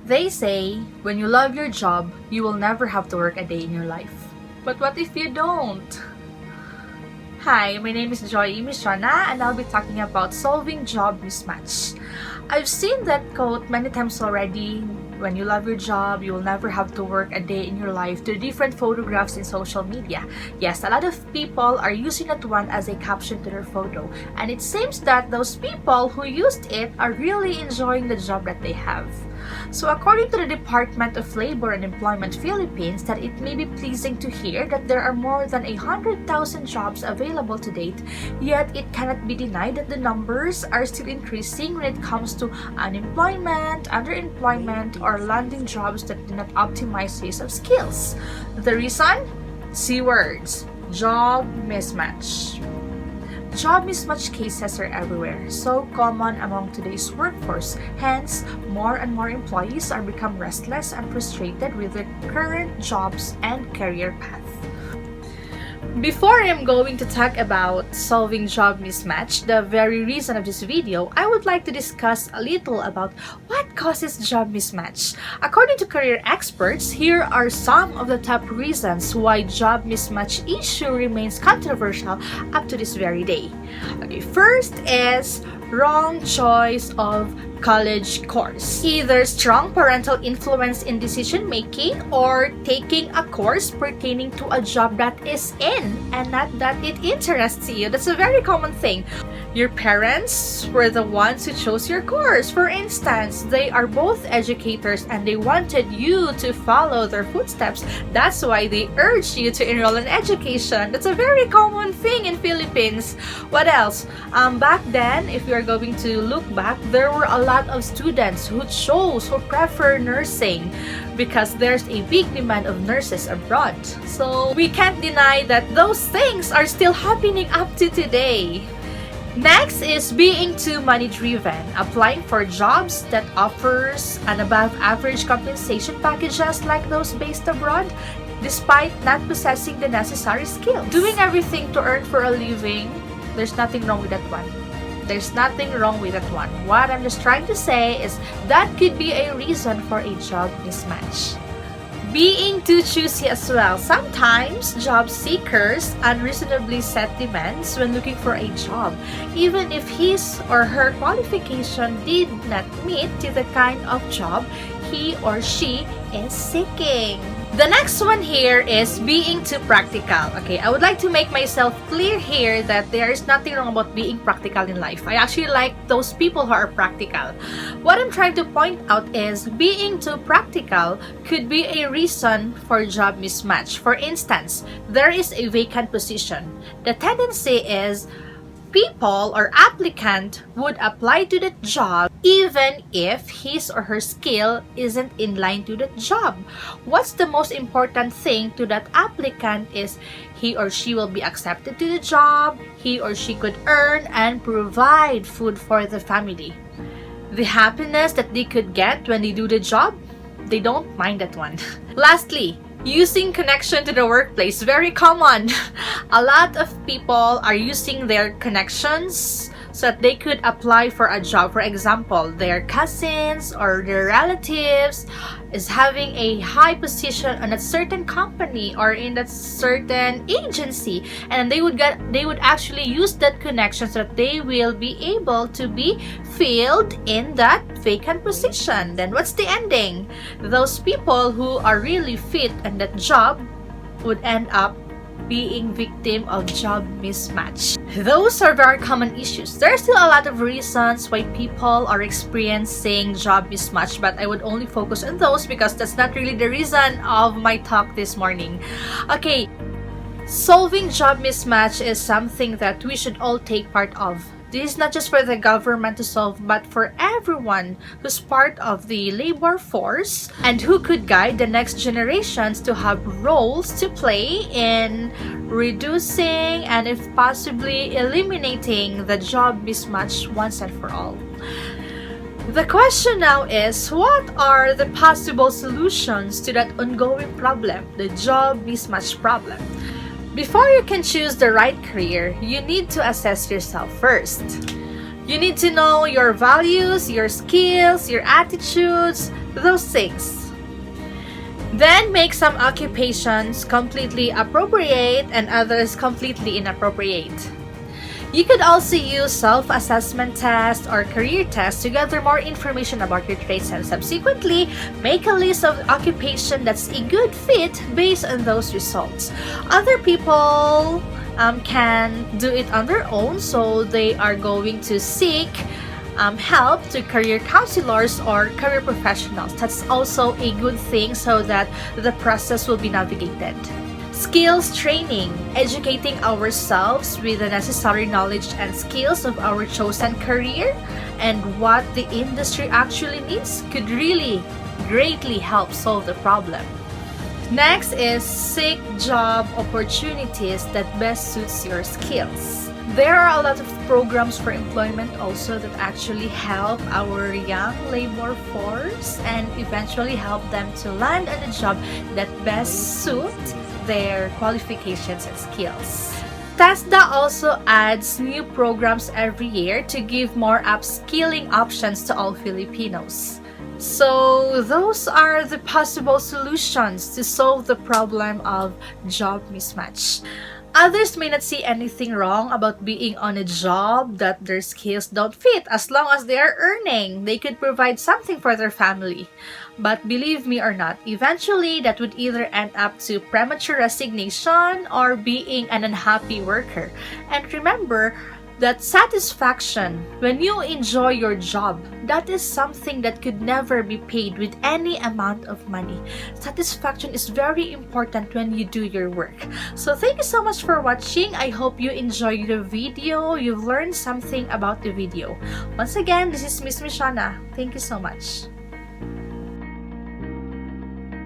They say, when you love your job, you will never have to work a day in your life. But what if you don't? Hi, my name is Joy Mistrana and I'll be talking about solving job mismatch. I've seen that quote many times already. When you love your job, you will never have to work a day in your life, to different photographs in social media. Yes, a lot of people are using that one as a caption to their photo. And it seems that those people who used it are really enjoying the job that they have. So according to the Department of Labor and Employment Philippines, that it may be pleasing to hear that there are more than 100,000 jobs available to date, yet it cannot be denied that the numbers are still increasing when it comes to unemployment, underemployment, or landing jobs that do not optimize use of skills. The reason? C words: job mismatch. Job mismatch cases are everywhere, so common among today's workforce. Hence, more and more employees are become restless and frustrated with their current jobs and career path. Before I'm going to talk about solving job mismatch, the very reason of this video, I would like to discuss a little about what causes job mismatch. According to career experts, here are some of the top reasons why job mismatch issue remains controversial up to this very day. Okay, first is wrong choice of college course. Either strong parental influence in decision making or taking a course pertaining to a job that is in and not that it interests you. That's a very common thing. Your parents were the ones who chose your course. For instance, they are both educators and they wanted you to follow their footsteps. That's why they urged you to enroll in education. That's a very common thing in Philippines. What else? Back then, if you are going to look back, there were a lot of students who prefer nursing because there's a big demand of nurses abroad. So we can't deny that those things are still happening up to today. Next is being too money driven, applying for jobs that offers an above average compensation packages like those based abroad, despite not possessing the necessary skills. Doing everything to earn for a living, there's nothing wrong with that one. There's nothing wrong with that one. What I'm just trying to say is that could be a reason for a job mismatch. Being too choosy as well. Sometimes job seekers unreasonably set demands when looking for a job, even if his or her qualification did not meet to the kind of job he or she is seeking. The next one here is being too practical. Okay, I would like to make myself clear here that there is nothing wrong about being practical in life. I actually like those people who are practical. What I'm trying to point out is being too practical could be a reason for job mismatch. For instance, there is a vacant position. The tendency is people or applicant would apply to that job even if his or her skill isn't in line to that job. What's the most important thing to that applicant is he or she will be accepted to the job, he or she could earn and provide food for the family. The happiness that they could get when they do the job, they don't mind that one. Lastly, using connection to the workplace, very common. A lot of people are using their connections so that they could apply for a job. For example, their cousins or their relatives is having a high position on a certain company or in that certain agency, and they would actually use that connection so that they will be able to be filled in that vacant position. Then what's the ending? Those people who are really fit in that job would end up being victim of job mismatch. Those are very common issues. There are still a lot of reasons why people are experiencing job mismatch, but I would only focus on those because that's not really the reason of my talk this morning. Okay, solving job mismatch is something that we should all take part of. This is not just for the government to solve, but for everyone who's part of the labor force and who could guide the next generations to have roles to play in reducing and if possibly eliminating the job mismatch once and for all. The question now is, what are the possible solutions to that ongoing problem, the job mismatch problem? Before you can choose the right career, you need to assess yourself first. You need to know your values, your skills, your attitudes, those things. Then make some occupations completely appropriate and others completely inappropriate. You could also use self-assessment tests or career tests to gather more information about your traits and subsequently make a list of occupation that's a good fit based on those results. Other people can do it on their own, so they are going to seek help to career counselors or career professionals. That's also a good thing so that the process will be navigated. Skills training, educating ourselves with the necessary knowledge and skills of our chosen career and what the industry actually needs could really greatly help solve the problem. Next is seek job opportunities that best suits your skills. There are a lot of programs for employment also that actually help our young labor force and eventually help them to land on a job that best suit their qualifications and skills. TESDA also adds new programs every year to give more upskilling options to all Filipinos. So those are the possible solutions to solve the problem of job mismatch. Others may not see anything wrong about being on a job that their skills don't fit as long as they are earning. They could provide something for their family. But believe me or not, eventually that would either end up to premature resignation or being an unhappy worker. And remember, that satisfaction when you enjoy your job, that is something that could never be paid with any amount of money. Satisfaction is very important when you do your work. So thank you so much for watching. I hope you enjoyed the video. You've learned something about the video. Once again, this is Miss Mishana. Thank you so much.